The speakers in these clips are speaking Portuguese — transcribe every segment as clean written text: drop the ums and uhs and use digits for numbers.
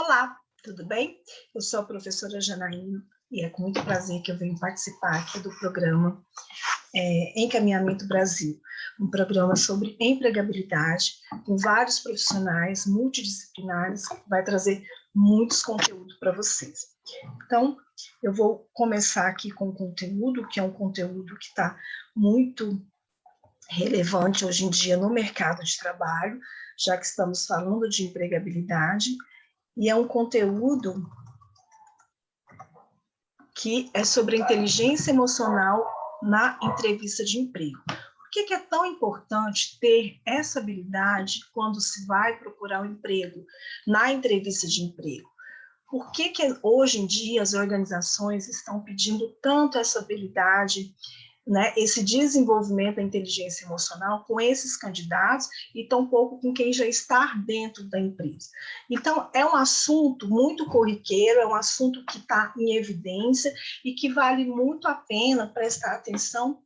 Olá, tudo bem? Eu sou a professora Janaína e é com muito prazer que eu venho participar aqui do programa Encaminhamento Brasil, um programa sobre empregabilidade com vários profissionais multidisciplinares que vai trazer muitos conteúdos para vocês. Então, eu vou começar aqui com o conteúdo, que é um conteúdo que está muito relevante hoje em dia no mercado de trabalho, já que estamos falando de empregabilidade, e é um conteúdo que é sobre inteligência emocional na entrevista de emprego. Por que é tão importante ter essa habilidade quando se vai procurar um emprego, na entrevista de emprego? Por que hoje em dia as organizações estão pedindo tanto essa habilidade, né, esse desenvolvimento da inteligência emocional com esses candidatos e tão pouco com quem já está dentro da empresa? Então, é um assunto muito corriqueiro, é um assunto que está em evidência e que vale muito a pena prestar atenção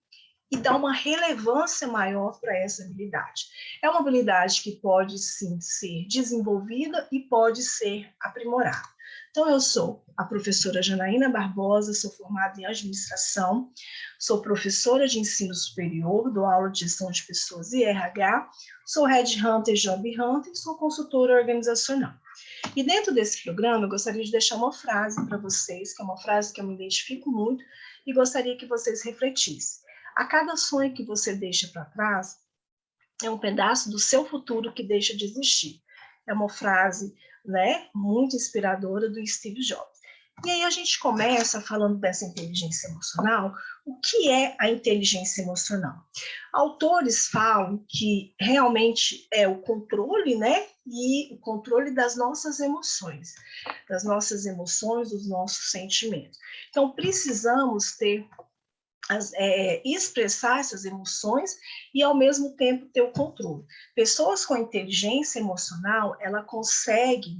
e dar uma relevância maior para essa habilidade. É uma habilidade que pode, sim, ser desenvolvida e pode ser aprimorada. Então, eu sou a professora Janaína Barbosa, sou formada em administração, sou professora de ensino superior, dou aula de gestão de pessoas e RH, sou headhunter e job hunter, sou consultora organizacional. E dentro desse programa, eu gostaria de deixar uma frase para vocês, que é uma frase que eu me identifico muito e gostaria que vocês refletissem. A cada sonho que você deixa para trás é um pedaço do seu futuro que deixa de existir. É uma frase, né, muito inspiradora do Steve Jobs. E aí a gente começa falando dessa inteligência emocional. O que é a inteligência emocional? Autores falam que realmente é o controle, né, e o controle das nossas emoções, dos nossos sentimentos. Então, precisamos ter expressar essas emoções e, ao mesmo tempo, ter o controle. Pessoas com inteligência emocional, ela consegue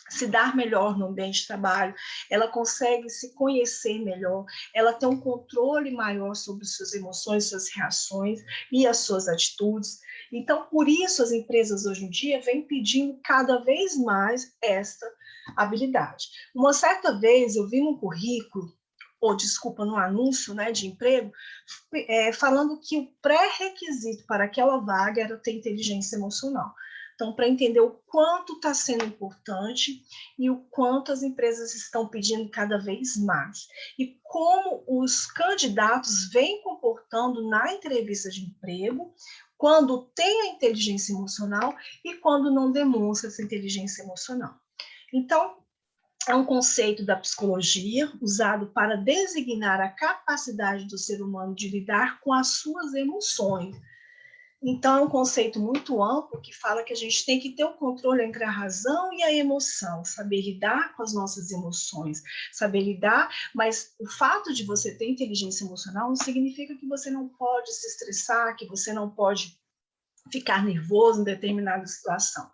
se dar melhor no ambiente de trabalho, ela consegue se conhecer melhor, ela tem um controle maior sobre suas emoções, suas reações e as suas atitudes. Então, por isso, as empresas hoje em dia vêm pedindo cada vez mais essa habilidade. Uma certa vez, eu vi num currículo, no anúncio, né, de emprego, falando que o pré-requisito para aquela vaga era ter inteligência emocional. Então, para entender o quanto está sendo importante e o quanto as empresas estão pedindo cada vez mais. E como os candidatos vêm comportando na entrevista de emprego, quando tem a inteligência emocional e quando não demonstra essa inteligência emocional. Então, é um conceito da psicologia usado para designar a capacidade do ser humano de lidar com as suas emoções. Então, é um conceito muito amplo que fala que a gente tem que ter o controle entre a razão e a emoção, saber lidar com as nossas emoções, saber lidar, mas o fato de você ter inteligência emocional não significa que você não pode se estressar, que você não pode ficar nervoso em determinada situação.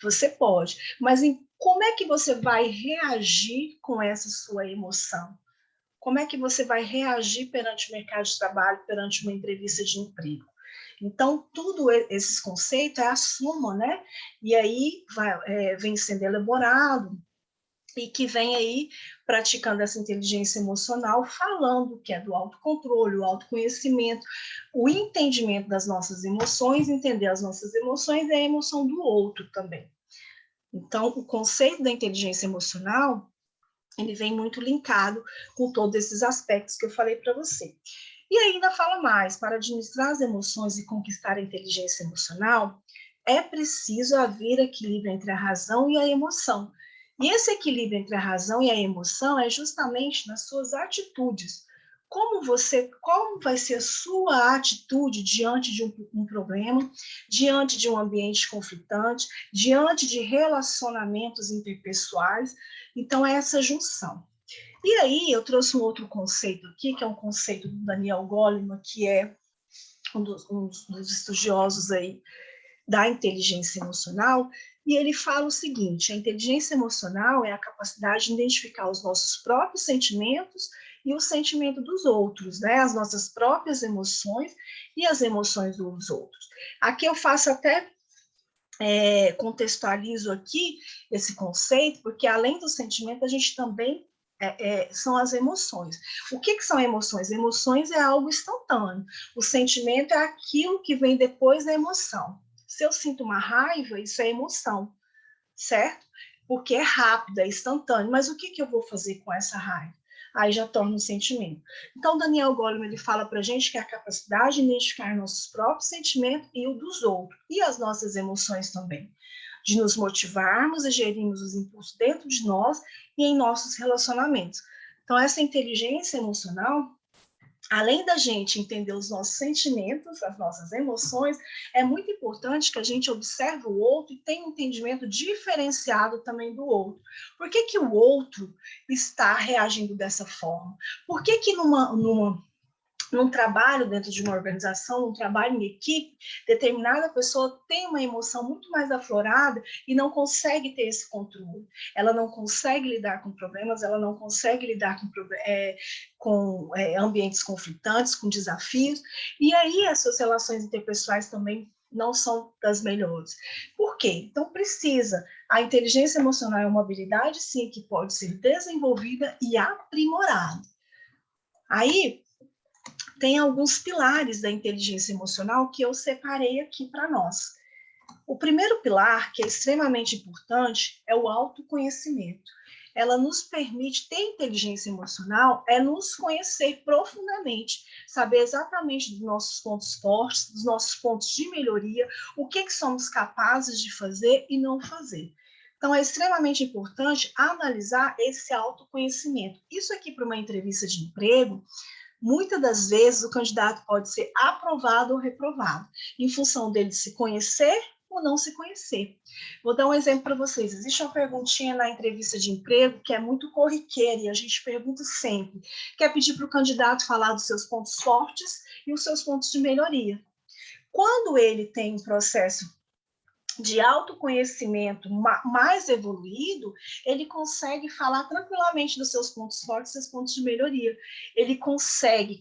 Você pode, mas como é que você vai reagir com essa sua emoção? Como é que você vai reagir perante o mercado de trabalho, perante uma entrevista de emprego? Então, tudo esses conceitos é a soma, né? E aí vem sendo elaborado e que vem aí praticando essa inteligência emocional, falando que é do autocontrole, o autoconhecimento, o entendimento das nossas emoções, entender as nossas emoções e a emoção do outro também. Então, o conceito da inteligência emocional, ele vem muito linkado com todos esses aspectos que eu falei para você. E ainda fala mais, para administrar as emoções e conquistar a inteligência emocional, é preciso haver equilíbrio entre a razão e a emoção. E esse equilíbrio entre a razão e a emoção é justamente nas suas atitudes. Como vai ser a sua atitude diante de um problema, diante de um ambiente conflitante, diante de relacionamentos interpessoais. Então, é essa junção. E aí, eu trouxe um outro conceito aqui, que é um conceito do Daniel Goleman, que é um dos estudiosos aí da inteligência emocional, e ele fala o seguinte: a inteligência emocional é a capacidade de identificar os nossos próprios sentimentos e o sentimento dos outros, né? As nossas próprias emoções e as emoções dos outros. Aqui eu faço até contextualizo aqui esse conceito, porque além do sentimento, a gente também são as emoções. O que são emoções? Emoções é algo instantâneo. O sentimento é aquilo que vem depois da emoção. Se eu sinto uma raiva, isso é emoção, certo? Porque é rápido, é instantâneo. Mas o que eu vou fazer com essa raiva? Aí já torna um sentimento. Então, Daniel Goleman, ele fala para a gente que é a capacidade de identificar nossos próprios sentimentos e o dos outros, e as nossas emoções também, de nos motivarmos e gerirmos os impulsos dentro de nós e em nossos relacionamentos. Então, essa inteligência emocional, além da gente entender os nossos sentimentos, as nossas emoções, é muito importante que a gente observe o outro e tenha um entendimento diferenciado também do outro. Por que o outro está reagindo dessa forma? Por que num trabalho dentro de uma organização, num trabalho em equipe, determinada pessoa tem uma emoção muito mais aflorada e não consegue ter esse controle. Ela não consegue lidar com problemas, ela não consegue lidar com ambientes conflitantes, com desafios, e aí as suas relações interpessoais também não são das melhores. Por quê? Então precisa. A inteligência emocional é uma habilidade, sim, que pode ser desenvolvida e aprimorada. Aí, tem alguns pilares da inteligência emocional que eu separei aqui para nós. O primeiro pilar, que é extremamente importante, é o autoconhecimento. Ela nos permite ter inteligência emocional, é nos conhecer profundamente, saber exatamente dos nossos pontos fortes, dos nossos pontos de melhoria, o que somos capazes de fazer e não fazer. Então, é extremamente importante analisar esse autoconhecimento. Isso aqui para uma entrevista de emprego, muitas das vezes o candidato pode ser aprovado ou reprovado, em função dele se conhecer ou não se conhecer. Vou dar um exemplo para vocês. Existe uma perguntinha na entrevista de emprego que é muito corriqueira e a gente pergunta sempre, que é pedir para o candidato falar dos seus pontos fortes e os seus pontos de melhoria. Quando ele tem um processo de autoconhecimento mais evoluído, ele consegue falar tranquilamente dos seus pontos fortes e seus pontos de melhoria. Ele consegue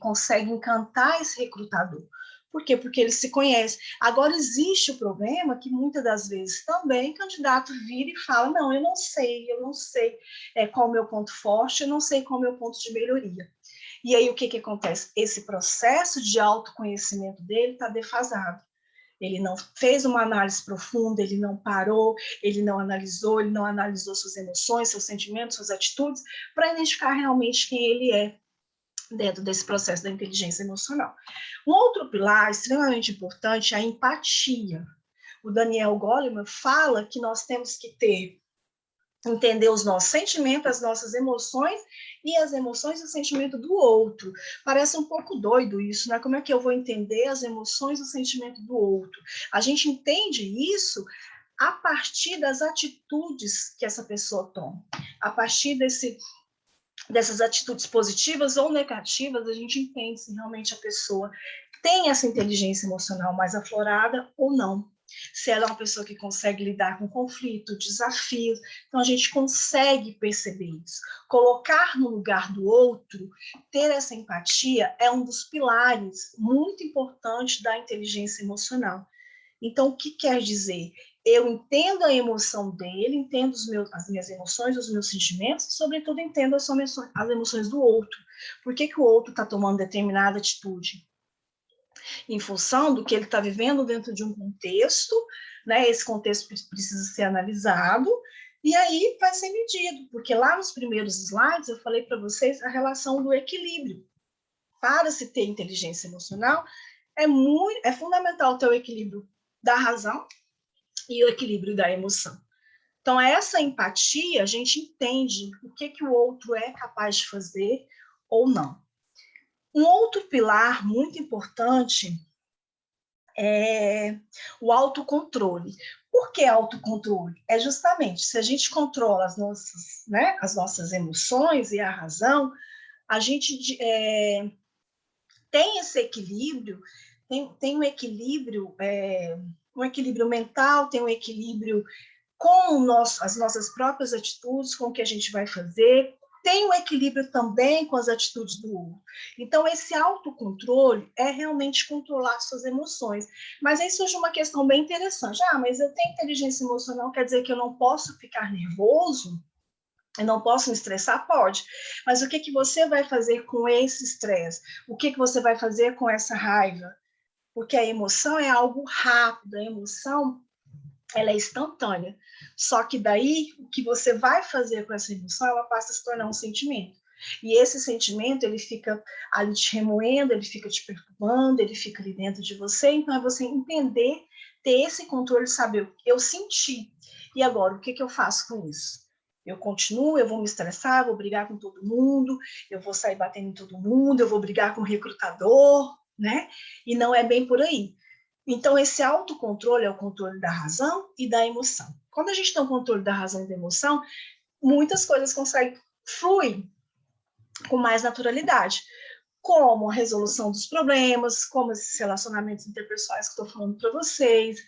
encantar esse recrutador. Por quê? Porque ele se conhece. Agora, existe o problema que muitas das vezes também o candidato vira e fala, não, eu não sei qual é o meu ponto forte, eu não sei qual é o meu ponto de melhoria. E aí, o que acontece? Esse processo de autoconhecimento dele está defasado. Ele não fez uma análise profunda, ele não parou, ele não analisou suas emoções, seus sentimentos, suas atitudes, para identificar realmente quem ele é dentro desse processo da inteligência emocional. Um outro pilar extremamente importante é a empatia. O Daniel Goleman fala que nós temos que entender os nossos sentimentos, as nossas emoções e as emoções e o sentimento do outro. Parece um pouco doido isso, né? Como é que eu vou entender as emoções e o sentimento do outro? A gente entende isso a partir das atitudes que essa pessoa toma. A partir dessas atitudes positivas ou negativas, a gente entende se realmente a pessoa tem essa inteligência emocional mais aflorada ou não. Se ela é uma pessoa que consegue lidar com conflito, desafios, então a gente consegue perceber isso. Colocar no lugar do outro, ter essa empatia é um dos pilares muito importantes da inteligência emocional. Então, o que quer dizer? Eu entendo a emoção dele, entendo as minhas emoções, os meus sentimentos, e, sobretudo, entendo as emoções do outro. Por que o outro está tomando determinada atitude? Em função do que ele está vivendo dentro de um contexto, né? Esse contexto precisa ser analisado, e aí vai ser medido, porque lá nos primeiros slides eu falei para vocês a relação do equilíbrio. Para se ter inteligência emocional, é fundamental ter o equilíbrio da razão e o equilíbrio da emoção. Então, essa empatia, a gente entende o que o outro é capaz de fazer ou não. Um outro pilar muito importante é o autocontrole. Por que autocontrole? É justamente, se a gente controla as nossas emoções e a razão, a gente tem esse equilíbrio, tem um equilíbrio mental, tem um equilíbrio com as nossas próprias atitudes, com o que a gente vai fazer, tem um equilíbrio também com as atitudes do outro. Então, esse autocontrole é realmente controlar suas emoções. Mas aí surge uma questão bem interessante. Mas eu tenho inteligência emocional, quer dizer que eu não posso ficar nervoso? Eu não posso me estressar? Pode. Mas o que você vai fazer com esse estresse? O que você vai fazer com essa raiva? Porque a emoção é algo rápido, a emoção ela é instantânea. Só que daí, o que você vai fazer com essa emoção, ela passa a se tornar um sentimento. E esse sentimento, ele fica ali te remoendo, ele fica te perturbando, ele fica ali dentro de você. Então, é você entender, ter esse controle, saber, eu senti. E agora, o que eu faço com isso? Eu continuo, eu vou me estressar, vou brigar com todo mundo, eu vou sair batendo em todo mundo, eu vou brigar com o recrutador, né? E não é bem por aí. Então, esse autocontrole é o controle da razão e da emoção. Quando a gente tem o controle da razão e da emoção, muitas coisas conseguem fluir com mais naturalidade, como a resolução dos problemas, como esses relacionamentos interpessoais que estou falando para vocês.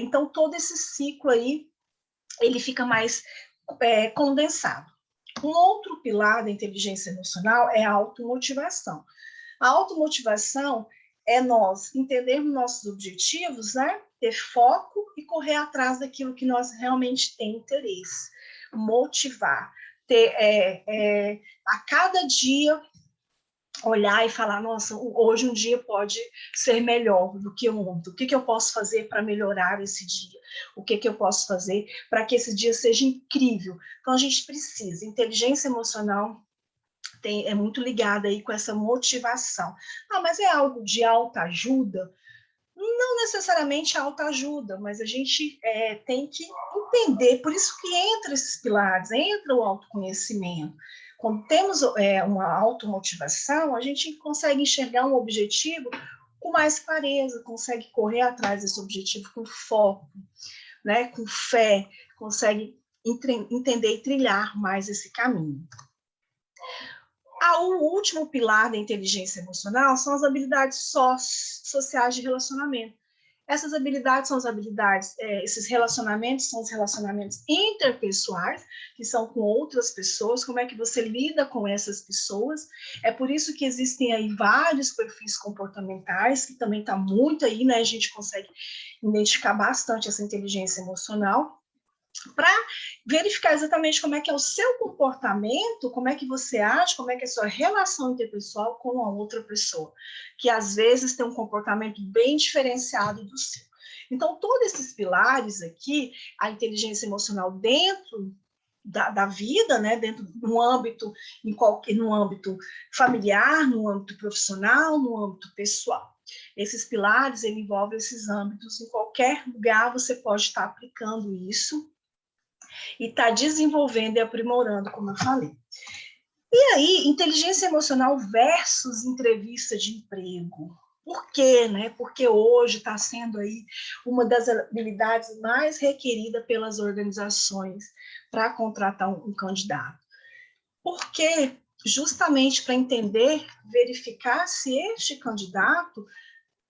Então, todo esse ciclo aí, ele fica mais condensado. Um outro pilar da inteligência emocional é a automotivação. A automotivação é nós entendermos nossos objetivos, né? Ter foco e correr atrás daquilo que nós realmente temos interesse. Motivar. A cada dia olhar e falar, nossa, hoje um dia pode ser melhor do que ontem. O que eu posso fazer para melhorar esse dia? O que eu posso fazer para que esse dia seja incrível? Então, a gente precisa. Inteligência emocional é muito ligada aí com essa motivação. Mas é algo de autoajuda? Não necessariamente autoajuda, mas a gente tem que entender, por isso que entra esses pilares, entra o autoconhecimento. Quando temos uma automotivação, a gente consegue enxergar um objetivo com mais clareza, consegue correr atrás desse objetivo com foco, né, com fé, consegue entender e trilhar mais esse caminho. O último pilar da inteligência emocional são as habilidades sociais de relacionamento. Essas habilidades são as habilidades, esses relacionamentos são os relacionamentos interpessoais, que são com outras pessoas, como é que você lida com essas pessoas. É por isso que existem aí vários perfis comportamentais, que também está muito aí, né? A gente consegue identificar bastante essa inteligência emocional, para verificar exatamente como é que é o seu comportamento, como é que você age, como é que é a sua relação interpessoal com a outra pessoa, que às vezes tem um comportamento bem diferenciado do seu. Então, todos esses pilares aqui, a inteligência emocional dentro da vida, né, dentro no âmbito no âmbito familiar, no âmbito profissional, no âmbito pessoal. Esses pilares envolvem esses âmbitos, em qualquer lugar você pode estar aplicando isso e está desenvolvendo e aprimorando, como eu falei. E aí, inteligência emocional versus entrevista de emprego. Por quê? Né? Porque hoje está sendo aí uma das habilidades mais requeridas pelas organizações para contratar um candidato. Porque justamente para entender, verificar se este candidato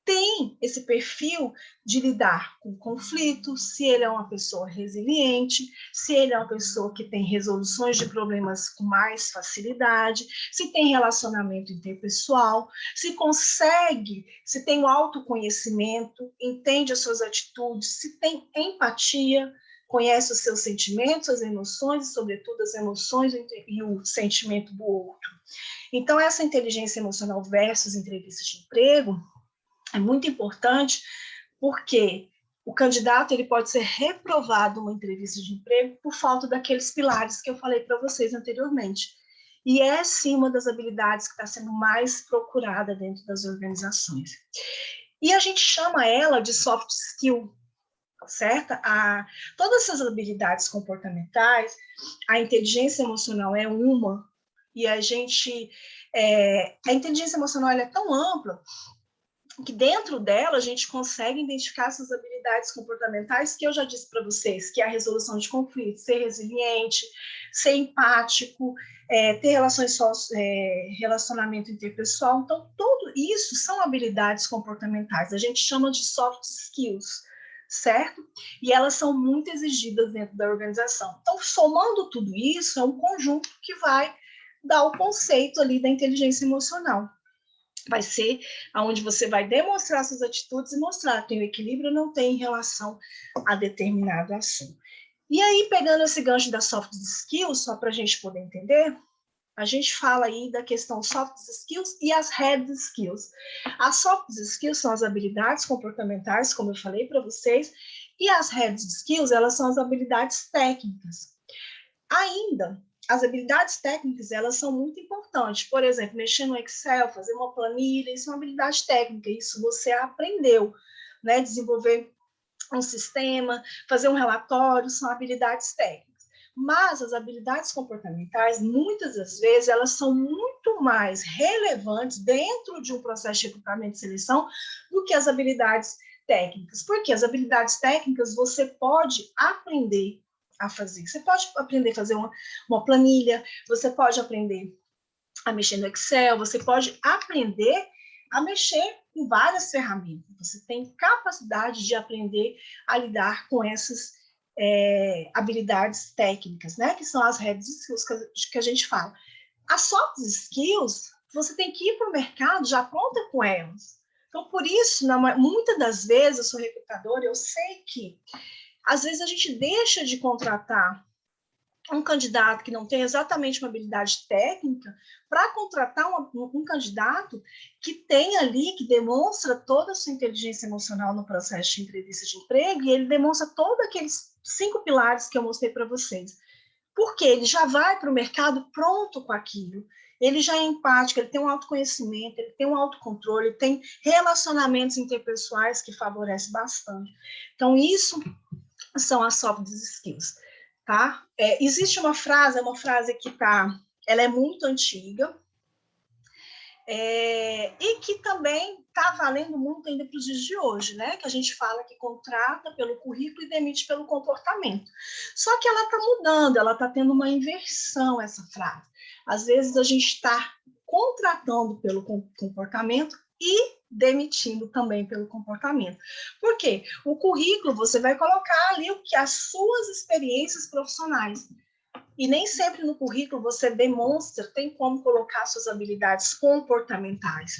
tem esse perfil de lidar com conflitos, se ele é uma pessoa resiliente, se ele é uma pessoa que tem resoluções de problemas com mais facilidade, se tem relacionamento interpessoal, se consegue, se tem o autoconhecimento, entende as suas atitudes, se tem empatia, conhece os seus sentimentos, as emoções e, sobretudo, as emoções e o sentimento do outro. Então, essa inteligência emocional versus entrevistas de emprego é muito importante, porque o candidato ele pode ser reprovado numa entrevista de emprego por falta daqueles pilares que eu falei para vocês anteriormente. E é, sim, uma das habilidades que está sendo mais procurada dentro das organizações. E a gente chama ela de soft skill, certo? Todas essas habilidades comportamentais, a inteligência emocional é uma, e a inteligência emocional ela é tão ampla que dentro dela a gente consegue identificar essas habilidades comportamentais que eu já disse para vocês, que é a resolução de conflitos, ser resiliente, ser empático, ter relacionamento interpessoal. Então, tudo isso são habilidades comportamentais. A gente chama de soft skills, certo? E elas são muito exigidas dentro da organização. Então, somando tudo isso, é um conjunto que vai dar o conceito ali da inteligência emocional. Vai ser onde você vai demonstrar suas atitudes e mostrar tem o equilíbrio ou não tem em relação a determinado assunto. E aí, pegando esse gancho das soft skills, só para a gente poder entender, a gente fala aí da questão soft skills e as hard skills. As soft skills são as habilidades comportamentais, como eu falei para vocês, e as hard skills, elas são as habilidades técnicas. Ainda, as habilidades técnicas, elas são muito importantes. Por exemplo, mexer no Excel, fazer uma planilha, isso é uma habilidade técnica, isso você aprendeu, né? Desenvolver um sistema, fazer um relatório, são habilidades técnicas. Mas as habilidades comportamentais, muitas das vezes, elas são muito mais relevantes dentro de um processo de recrutamento e seleção do que as habilidades técnicas. Porque as habilidades técnicas você pode aprender a fazer. Você pode aprender a fazer uma planilha, você pode aprender a mexer no Excel, você pode aprender a mexer em várias ferramentas. Você tem capacidade de aprender a lidar com essas habilidades técnicas, né? Que são as hard skills que a gente fala. As soft skills, você tem que ir para o mercado já pronta com elas. Então, por isso, muitas das vezes, eu sou recrutadora, eu sei que às vezes a gente deixa de contratar um candidato que não tem exatamente uma habilidade técnica para contratar um candidato que tem ali, que demonstra toda a sua inteligência emocional no processo de entrevista de emprego, e ele demonstra todos aqueles 5 pilares que eu mostrei para vocês. Porque ele já vai para o mercado pronto com aquilo, ele já é empático, ele tem um autoconhecimento, ele tem um autocontrole, ele tem relacionamentos interpessoais que favorecem bastante. Então, isso são as soft skills, tá? Existe uma frase que ela é muito antiga, e que também está valendo muito ainda para os dias de hoje, né? Que a gente fala que contrata pelo currículo e demite pelo comportamento. Só que ela está mudando, ela está tendo uma inversão, essa frase. Às vezes a gente está contratando pelo comportamento e demitindo também pelo comportamento. Por quê? O currículo você vai colocar ali as suas experiências profissionais. E nem sempre no currículo você demonstra, tem como colocar suas habilidades comportamentais.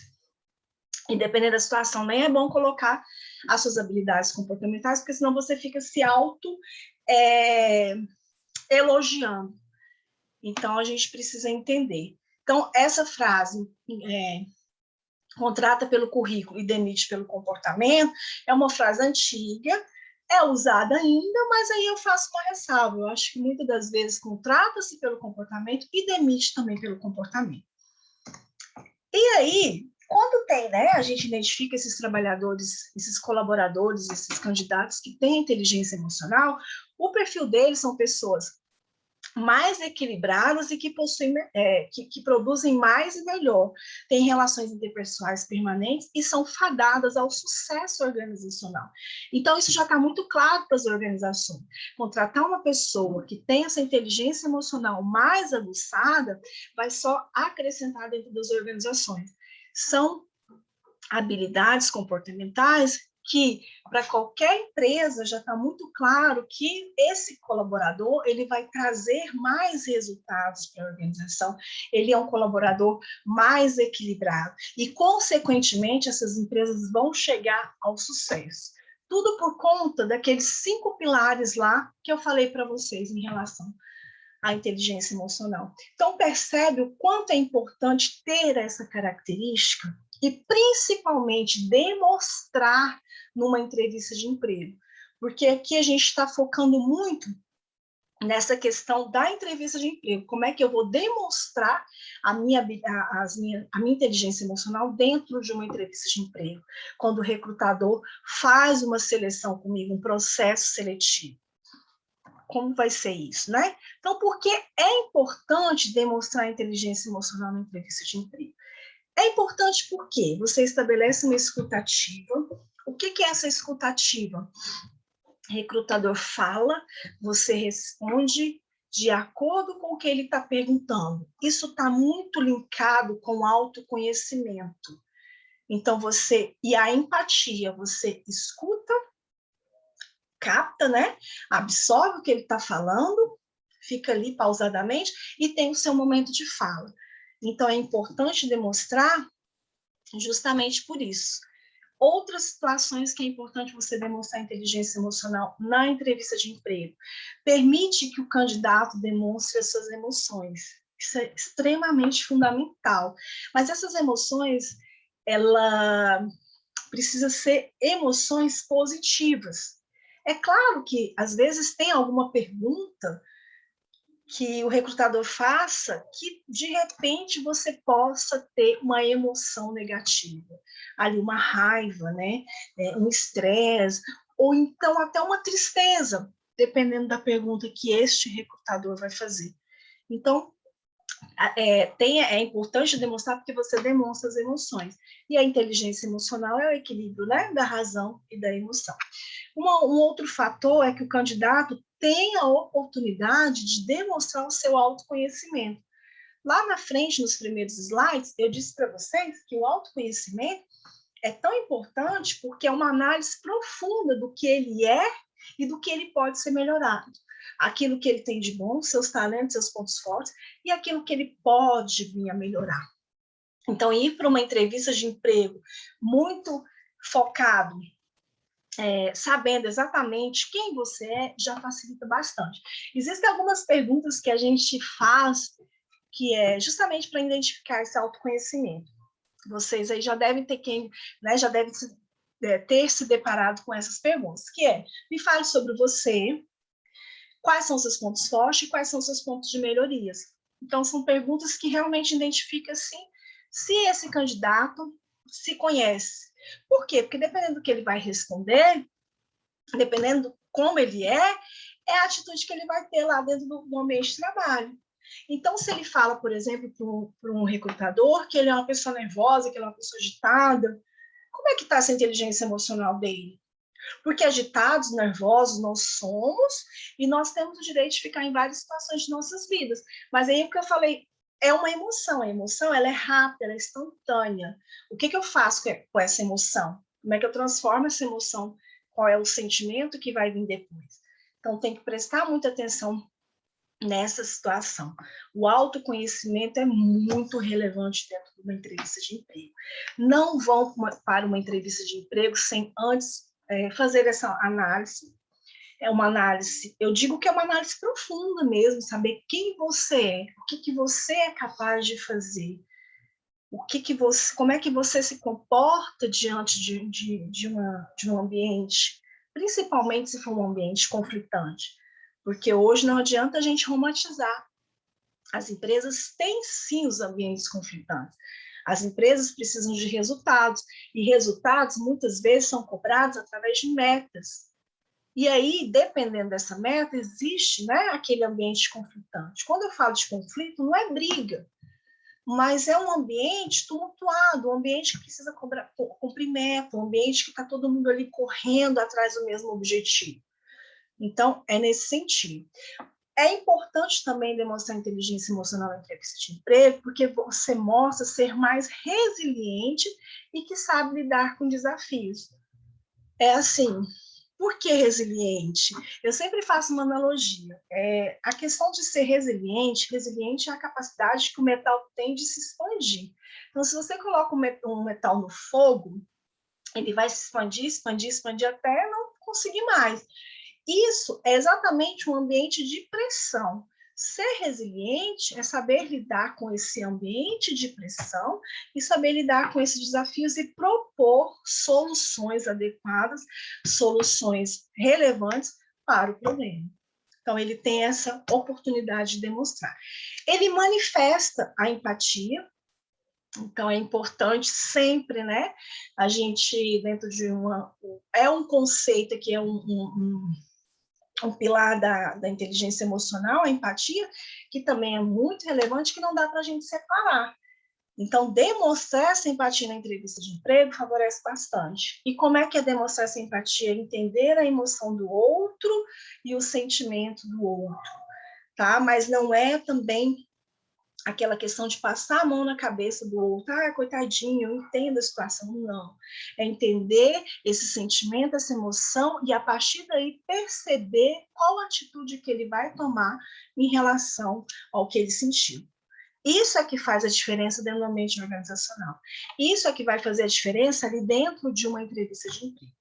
E dependendo da situação, nem é bom colocar as suas habilidades comportamentais, porque senão você fica se elogiando. Então, a gente precisa entender. Então, essa frase, contrata pelo currículo e demite pelo comportamento, é uma frase antiga, é usada ainda, mas aí eu faço uma ressalva. Eu acho que muitas das vezes contrata-se pelo comportamento e demite também pelo comportamento. E aí, quando tem, né, a gente identifica esses trabalhadores, esses colaboradores, esses candidatos que têm inteligência emocional, o perfil deles são pessoas mais equilibradas e que possuem, que produzem mais e melhor, têm relações interpessoais permanentes e são fadadas ao sucesso organizacional. Então, isso já está muito claro para as organizações. Contratar uma pessoa que tem essa inteligência emocional mais aguçada vai só acrescentar dentro das organizações. São habilidades comportamentais que, para qualquer empresa, já está muito claro que esse colaborador ele vai trazer mais resultados para a organização, ele é um colaborador mais equilibrado e, consequentemente, essas empresas vão chegar ao sucesso. Tudo por conta daqueles 5 pilares lá que eu falei para vocês em relação à inteligência emocional. Então, percebe o quanto é importante ter essa característica e, principalmente, demonstrar numa entrevista de emprego. Porque aqui a gente está focando muito nessa questão da entrevista de emprego. Como é que eu vou demonstrar a minha inteligência emocional dentro de uma entrevista de emprego? Quando o recrutador faz uma seleção comigo, um processo seletivo. Como vai ser isso, né? Então, por que é importante demonstrar inteligência emocional na entrevista de emprego? É importante porque você estabelece uma escutativa. O que é essa escutativa? O recrutador fala, você responde de acordo com o que ele está perguntando. Isso está muito linkado com o autoconhecimento. Então, e a empatia, você escuta capta, né? Absorve o que ele está falando, fica ali pausadamente e tem o seu momento de fala. Então, é importante demonstrar justamente por isso. Outras situações que é importante você demonstrar inteligência emocional na entrevista de emprego. Permite que o candidato demonstre as suas emoções. Isso é extremamente fundamental. Mas essas emoções, ela precisa ser emoções positivas. É claro que, às vezes, tem alguma pergunta que o recrutador faça que, de repente, você possa ter uma emoção negativa. Ali, uma raiva, né? Um estresse, ou então até uma tristeza, dependendo da pergunta que este recrutador vai fazer. Então, é importante demonstrar porque você demonstra as emoções. E a inteligência emocional é o equilíbrio, né, da razão e da emoção. Um outro fator é que o candidato tem a oportunidade de demonstrar o seu autoconhecimento. Lá na frente, nos primeiros slides, eu disse para vocês que o autoconhecimento é tão importante porque é uma análise profunda do que ele é e do que ele pode ser melhorado. Aquilo que ele tem de bom, seus talentos, seus pontos fortes, e aquilo que ele pode vir a melhorar. Então, ir para uma entrevista de emprego muito focado, sabendo exatamente quem você é, já facilita bastante. Existem algumas perguntas que a gente faz que é justamente para identificar esse autoconhecimento. Vocês aí já devem ter já devem ter se deparado com essas perguntas, que é: me fale sobre você, quais são os seus pontos fortes e quais são os seus pontos de melhorias. Então, são perguntas que realmente identificam, assim, se esse candidato se conhece. Por quê? Porque dependendo do que ele vai responder, dependendo de como ele é a atitude que ele vai ter lá dentro do ambiente de trabalho. Então, se ele fala, por exemplo, para um recrutador que ele é uma pessoa nervosa, que ele é uma pessoa agitada, como é que está essa inteligência emocional dele? Porque agitados, nervosos nós somos e nós temos o direito de ficar em várias situações de nossas vidas. Mas aí o que eu falei é uma emoção. A emoção ela é rápida, ela é instantânea. O que eu faço com essa emoção? Como é que eu transformo essa emoção? Qual é o sentimento que vai vir depois? Então, tem que prestar muita atenção nessa situação. O autoconhecimento é muito relevante dentro de uma entrevista de emprego. Não vão para uma entrevista de emprego sem antes fazer essa análise. É uma análise, eu digo que é uma análise profunda mesmo, saber quem você é, o que você é capaz de fazer, como é que você se comporta diante de um ambiente, principalmente se for um ambiente conflitante. Porque hoje não adianta a gente romantizar. As empresas têm sim os ambientes conflitantes. As empresas precisam de resultados, e resultados muitas vezes são cobrados através de metas. E aí, dependendo dessa meta, existe, né, aquele ambiente conflitante. Quando eu falo de conflito, não é briga, mas é um ambiente tumultuado, um ambiente que precisa cumprir meta, um ambiente que está todo mundo ali correndo atrás do mesmo objetivo. Então, é nesse sentido. É importante também demonstrar inteligência emocional na entrevista de emprego, porque você mostra ser mais resiliente e que sabe lidar com desafios. É assim, por que resiliente? Eu sempre faço uma analogia. A questão de ser resiliente é a capacidade que o metal tem de se expandir. Então, se você coloca um metal no fogo, ele vai se expandir, expandir, expandir até não conseguir mais. Isso é exatamente um ambiente de pressão. Ser resiliente é saber lidar com esse ambiente de pressão e saber lidar com esses desafios e propor soluções adequadas, soluções relevantes para o problema. Então, ele tem essa oportunidade de demonstrar. Ele manifesta a empatia. Então, é importante sempre, né? A gente, dentro de um conceito que é um pilar da inteligência emocional, a empatia, que também é muito relevante, que não dá para a gente separar. Então, demonstrar essa empatia na entrevista de emprego favorece bastante. E como é que é demonstrar essa empatia? Entender a emoção do outro e o sentimento do outro, tá? Mas não é também aquela questão de passar a mão na cabeça do outro, coitadinho, eu entendo a situação. Não. É entender esse sentimento, essa emoção, e a partir daí perceber qual atitude que ele vai tomar em relação ao que ele sentiu. Isso é que faz a diferença dentro do ambiente organizacional. Isso é que vai fazer a diferença ali dentro de uma entrevista de emprego.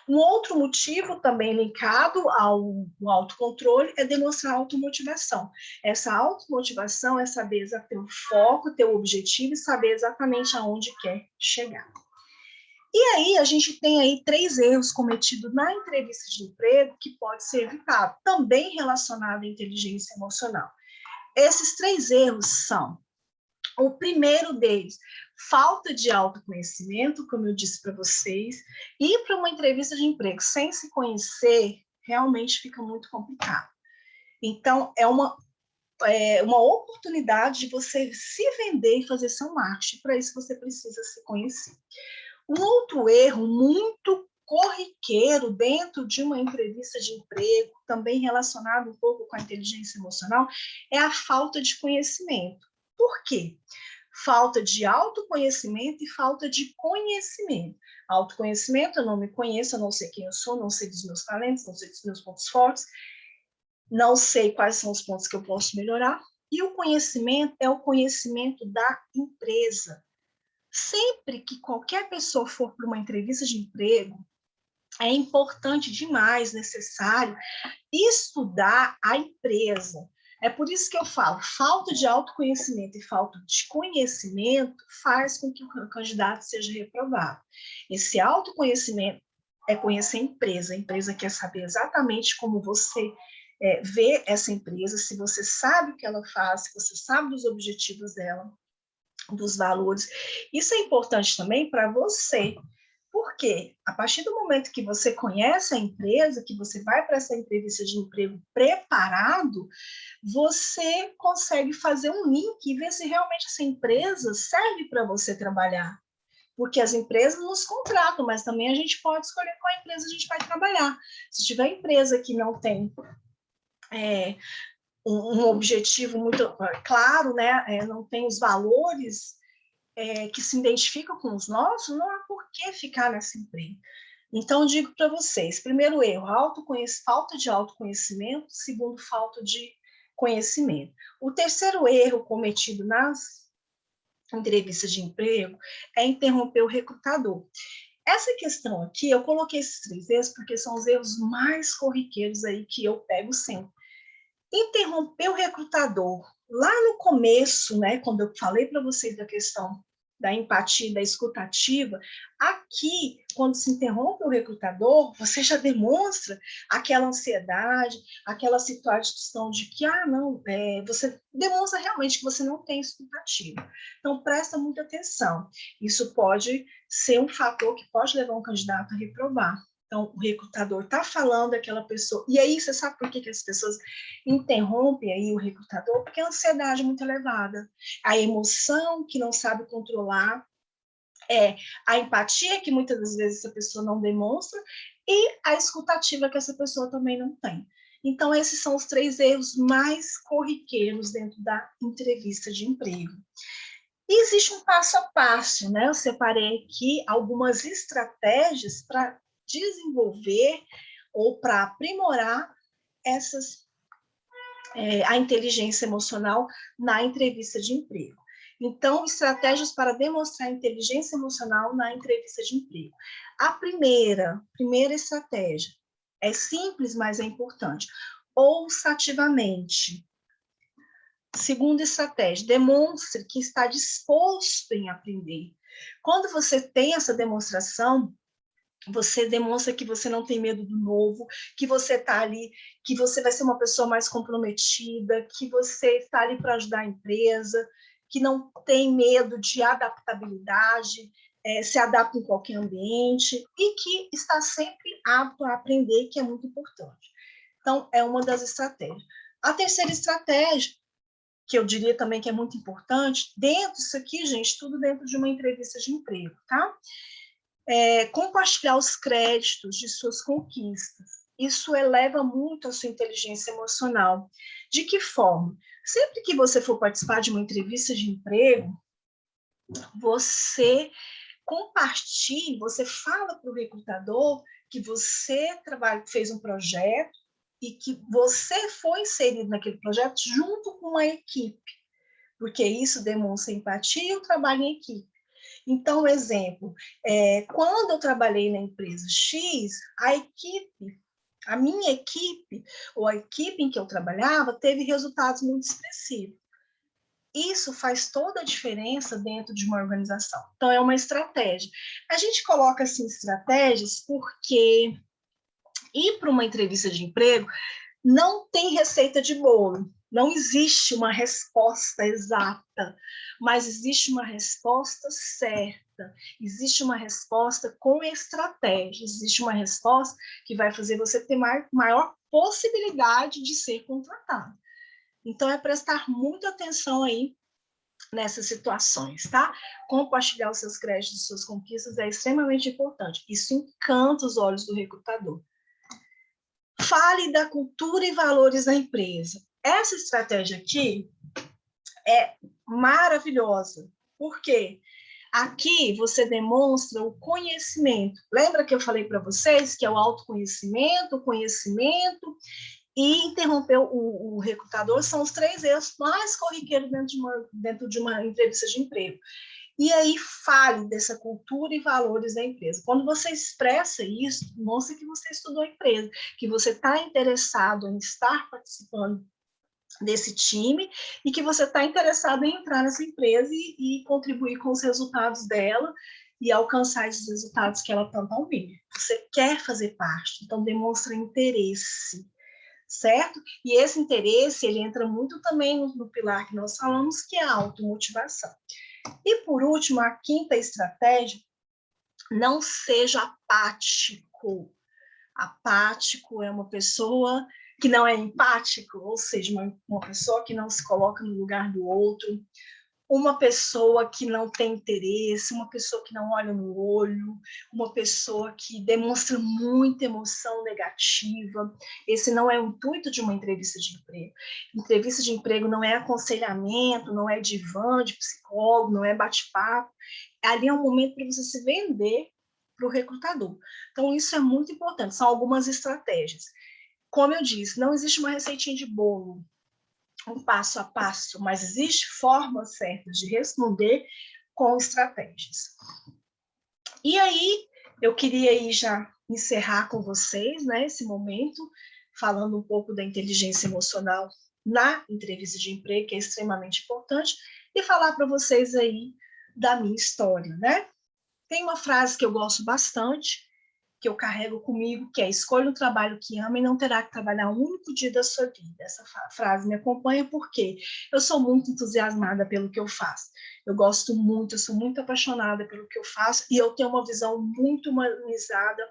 Um outro motivo também linkado ao autocontrole é demonstrar automotivação. Essa automotivação é saber ter o foco, ter o objetivo e saber exatamente aonde quer chegar. E aí a gente tem aí 3 erros cometidos na entrevista de emprego que pode ser evitado, também relacionado à inteligência emocional. Esses 3 erros são: o primeiro deles, falta de autoconhecimento, como eu disse para vocês, ir para uma entrevista de emprego sem se conhecer realmente fica muito complicado. Então, é uma oportunidade de você se vender e fazer seu marketing. Para isso, você precisa se conhecer. Um outro erro muito corriqueiro dentro de uma entrevista de emprego, também relacionado um pouco com a inteligência emocional, é a falta de conhecimento. Por quê? Falta de autoconhecimento e falta de conhecimento. Autoconhecimento, eu não me conheço, eu não sei quem eu sou, não sei dos meus talentos, não sei dos meus pontos fortes, não sei quais são os pontos que eu posso melhorar. E o conhecimento é o conhecimento da empresa. Sempre que qualquer pessoa for para uma entrevista de emprego, é importante demais, necessário, estudar a empresa. É por isso que eu falo, falta de autoconhecimento e falta de conhecimento faz com que o candidato seja reprovado. Esse autoconhecimento é conhecer a empresa quer saber exatamente como você vê essa empresa, se você sabe o que ela faz, se você sabe dos objetivos dela, dos valores. Isso é importante também para você, porque a partir do momento que você conhece a empresa, que você vai para essa entrevista de emprego preparado, você consegue fazer um link e ver se realmente essa empresa serve para você trabalhar. Porque as empresas nos contratam, mas também a gente pode escolher qual empresa a gente vai trabalhar. Se tiver empresa que não tem um objetivo muito claro, né, não tem os valores que se identificam com os nossos, não há por que ficar nessa empresa. Então, digo para vocês, primeiro erro, falta de autoconhecimento, segundo, falta de conhecimento. O terceiro erro cometido nas entrevistas de emprego é interromper o recrutador. Essa questão aqui, eu coloquei esses 3 erros porque são os erros mais corriqueiros aí que eu pego sempre. Interromper o recrutador. Lá no começo, né, quando eu falei para vocês da questão da empatia, da escutativa, aqui, quando se interrompe o recrutador, você já demonstra aquela ansiedade, aquela situação de que, não, você demonstra realmente que você não tem escutativa. Então, presta muita atenção. Isso pode ser um fator que pode levar um candidato a reprovar. Então, o recrutador está falando daquela pessoa. E aí, você sabe por que as pessoas interrompem aí o recrutador? Porque a ansiedade é muito elevada. A emoção que não sabe controlar, a empatia que muitas das vezes essa pessoa não demonstra e a escutativa que essa pessoa também não tem. Então, esses são os 3 erros mais corriqueiros dentro da entrevista de emprego. E existe um passo a passo, né? Eu separei aqui algumas estratégias para desenvolver ou para aprimorar a inteligência emocional na entrevista de emprego. Então, estratégias para demonstrar inteligência emocional na entrevista de emprego. A primeira estratégia é simples, mas é importante. Ouça ativamente. Segunda estratégia, demonstre que está disposto em aprender. Quando você tem essa demonstração, você demonstra que você não tem medo do novo, que você está ali, que você vai ser uma pessoa mais comprometida, que você está ali para ajudar a empresa, que não tem medo de adaptabilidade, se adapta em qualquer ambiente e que está sempre apto a aprender, que é muito importante. Então, é uma das estratégias. A terceira estratégia, que eu diria também que é muito importante, dentro disso aqui, gente, tudo dentro de uma entrevista de emprego, tá? Compartilhar os créditos de suas conquistas. isso eleva muito a sua inteligência emocional. De que forma? Sempre que você for participar de uma entrevista de emprego, você compartilhe, você fala para o recrutador que você fez um projeto e que você foi inserido naquele projeto junto com a equipe, porque isso demonstra empatia e o trabalho em equipe. Então, exemplo, quando eu trabalhei na empresa X, a minha equipe, ou a equipe em que eu trabalhava, teve resultados muito expressivos. Isso faz toda a diferença dentro de uma organização. Então, é uma estratégia. A gente coloca, assim, estratégias porque ir para uma entrevista de emprego não tem receita de bolo. Não existe uma resposta exata, mas existe uma resposta certa. Existe uma resposta com estratégia. Existe uma resposta que vai fazer você ter maior possibilidade de ser contratado. Então, é prestar muita atenção aí nessas situações, tá? Compartilhar os seus créditos, suas conquistas é extremamente importante. Isso encanta os olhos do recrutador. Fale da cultura e valores da empresa. Essa estratégia aqui é maravilhosa. Por quê? Aqui você demonstra o conhecimento. Lembra que eu falei para vocês que é o autoconhecimento, o conhecimento e interromper o recrutador são os 3 erros mais corriqueiros dentro de uma entrevista de emprego. E aí fale dessa cultura e valores da empresa. Quando você expressa isso, mostra que você estudou a empresa, que você está interessado em estar participando desse time e que você está interessado em entrar nessa empresa e contribuir com os resultados dela e alcançar esses resultados que ela tanto almeja. Você quer fazer parte, então demonstra interesse, certo? E esse interesse, ele entra muito também no pilar que nós falamos, que é a automotivação. E, por último, a 5ª estratégia, não seja apático. Apático é uma pessoa que não é empático, ou seja, uma pessoa que não se coloca no lugar do outro, uma pessoa que não tem interesse, uma pessoa que não olha no olho, uma pessoa que demonstra muita emoção negativa. Esse não é o intuito de uma entrevista de emprego. Entrevista de emprego não é aconselhamento, não é divã de psicólogo, não é bate-papo. Ali é um momento para você se vender para o recrutador. Então, isso é muito importante. São algumas estratégias. Como eu disse, não existe uma receitinha de bolo, um passo a passo, mas existe formas certas de responder com estratégias. E aí, eu queria aí já encerrar com vocês, né, esse momento, falando um pouco da inteligência emocional na entrevista de emprego, que é extremamente importante, e falar para vocês aí da minha história, né? Tem uma frase que eu gosto bastante, que eu carrego comigo, que é: escolha um trabalho que ama e não terá que trabalhar um único dia da sua vida. Essa frase me acompanha porque eu sou muito entusiasmada pelo que eu faço. Eu gosto muito, eu sou muito apaixonada pelo que eu faço e eu tenho uma visão muito humanizada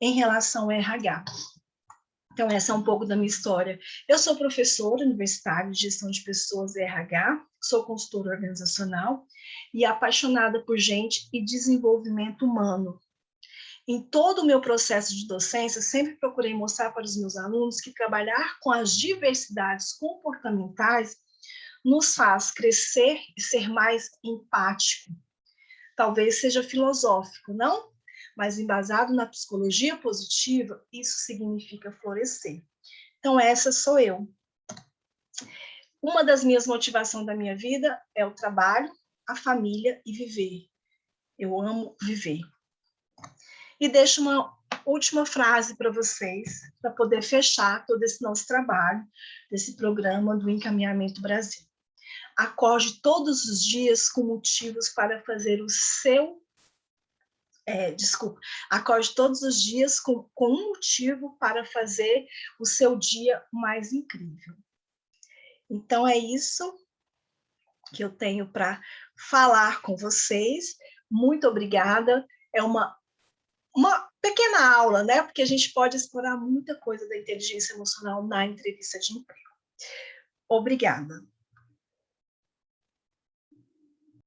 em relação ao RH. Então, essa é um pouco da minha história. Eu sou professora universitária de gestão de pessoas e RH, sou consultora organizacional e apaixonada por gente e desenvolvimento humano. Em todo o meu processo de docência, sempre procurei mostrar para os meus alunos que trabalhar com as diversidades comportamentais nos faz crescer e ser mais empático. Talvez seja filosófico, não? Mas embasado na psicologia positiva, isso significa florescer. Então, essa sou eu. Uma das minhas motivações da minha vida é o trabalho, a família e viver. Eu amo viver. E deixo uma última frase para vocês, para poder fechar todo esse nosso trabalho, desse programa do Encaminhamento Brasil. Acorde todos os dias com motivos para fazer o seu... acorde todos os dias com um motivo para fazer o seu dia mais incrível. Então, é isso que eu tenho para falar com vocês. Muito obrigada. É uma pequena aula, né? Porque a gente pode explorar muita coisa da inteligência emocional na entrevista de emprego. Obrigada.